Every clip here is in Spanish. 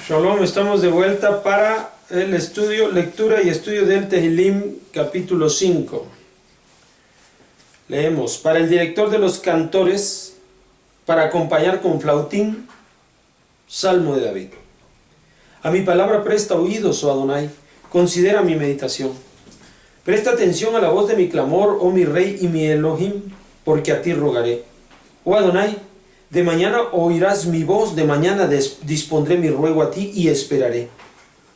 Shalom, estamos de vuelta para el estudio, lectura y estudio del Tehilim, capítulo 5. Leemos: para el director de los cantores, para acompañar con flautín, Salmo de David. A mi palabra presta oídos, oh Adonai, considera mi meditación. Presta atención a la voz de mi clamor, oh mi Rey y mi Elohim, porque a ti rogaré. Oh Adonai, de mañana oirás mi voz, de mañana dispondré mi ruego a ti y esperaré.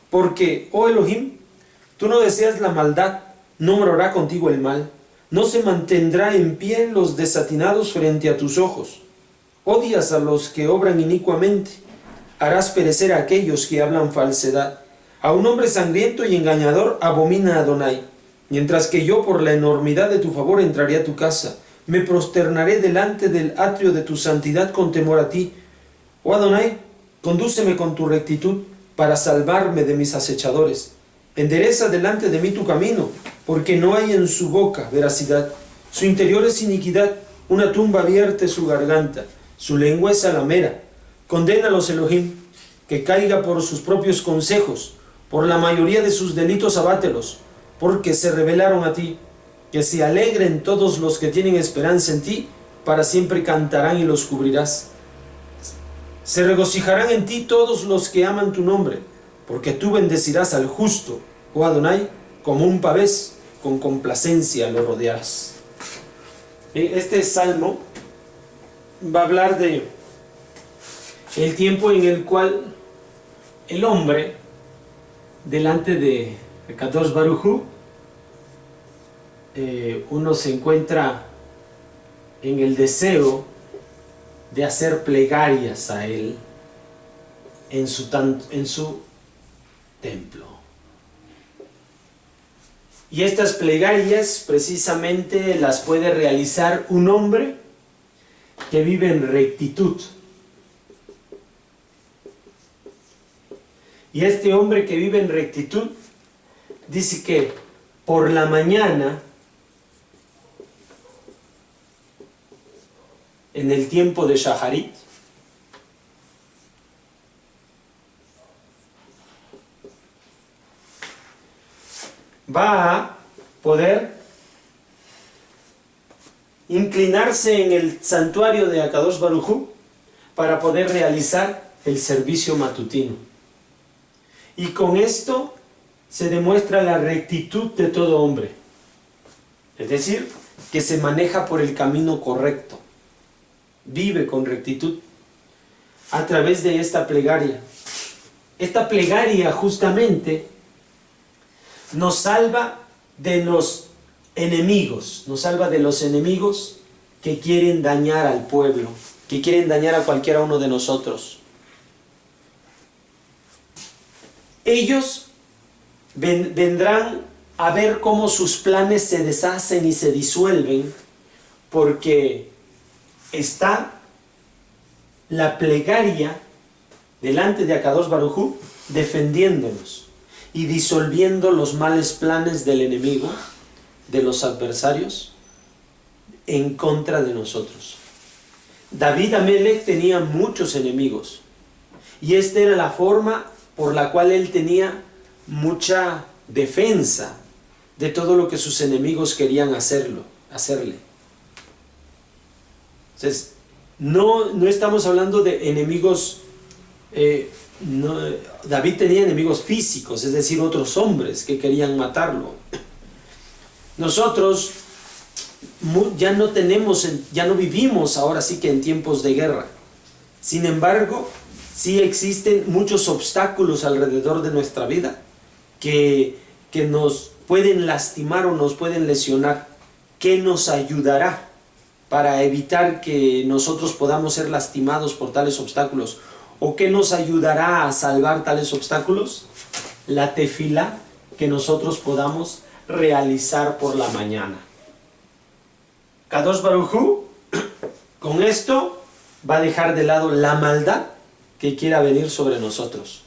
Porque, oh Elohim, tú no deseas la maldad, no morará contigo el mal, no se mantendrá en pie los desatinados frente a tus ojos. Odias a los que obran inicuamente, harás perecer a aquellos que hablan falsedad. A un hombre sangriento y engañador abomina Adonai, mientras que yo por la enormidad de tu favor entraré a tu casa. Me prosternaré delante del atrio de tu santidad con temor a ti. Oh Adonai, condúceme con tu rectitud para salvarme de mis acechadores. Endereza delante de mí tu camino, porque no hay en su boca veracidad. Su interior es iniquidad, una tumba abierta es su garganta, su lengua es salamera. Condénalos, Elohim, que caiga por sus propios consejos, por la mayoría de sus delitos abátelos, porque se rebelaron a ti. Que se alegren todos los que tienen esperanza en ti, para siempre cantarán y los cubrirás. Se regocijarán en ti todos los que aman tu nombre, porque tú bendecirás al justo, oh Adonai, como un pavés, con complacencia lo rodearás. Este salmo va a hablar de el tiempo en el cual el hombre, delante de Kadosh Baruj Hu, uno se encuentra en el deseo de hacer plegarias a Él en su templo. Y estas plegarias precisamente las puede realizar un hombre que vive en rectitud. Y este hombre que vive en rectitud dice que por la mañana, en el tiempo de Shaharit, va a poder inclinarse en el santuario de Akadosh Baruj Hu para poder realizar el servicio matutino. Y con esto se demuestra la rectitud de todo hombre. Es decir, que se maneja por el camino correcto. Vive con rectitud a través de esta plegaria. Esta plegaria justamente nos salva de los enemigos, nos salva de los enemigos que quieren dañar al pueblo, que quieren dañar a cualquiera uno de nosotros. Ellos vendrán a ver cómo sus planes se deshacen y se disuelven, porque está la plegaria delante de Akadosh Baruj Hu defendiéndonos y disolviendo los males planes del enemigo, de los adversarios, en contra de nosotros. David Amelech tenía muchos enemigos, y esta era la forma por la cual él tenía mucha defensa de todo lo que sus enemigos querían hacerle. Entonces, no estamos hablando de enemigos. David tenía enemigos físicos, es decir, otros hombres que querían matarlo. Nosotros ya no vivimos ahora sí que en tiempos de guerra. Sin embargo, sí existen muchos obstáculos alrededor de nuestra vida que nos pueden lastimar o nos pueden lesionar. ¿Qué nos ayudará para evitar que nosotros podamos ser lastimados por tales obstáculos? ¿O qué nos ayudará a salvar tales obstáculos? La tefilá que nosotros podamos realizar por la mañana. Kadosh Baruj Hu, con esto, va a dejar de lado la maldad que quiera venir sobre nosotros.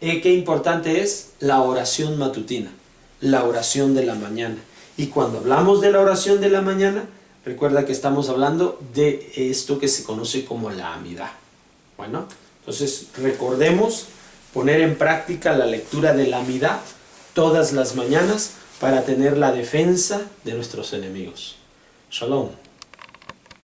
Qué importante es la oración matutina, la oración de la mañana. Y cuando hablamos de la oración de la mañana, recuerda que estamos hablando de esto que se conoce como la amidá. Bueno, entonces recordemos poner en práctica la lectura de la Amidá todas las mañanas para tener la defensa de nuestros enemigos. Shalom.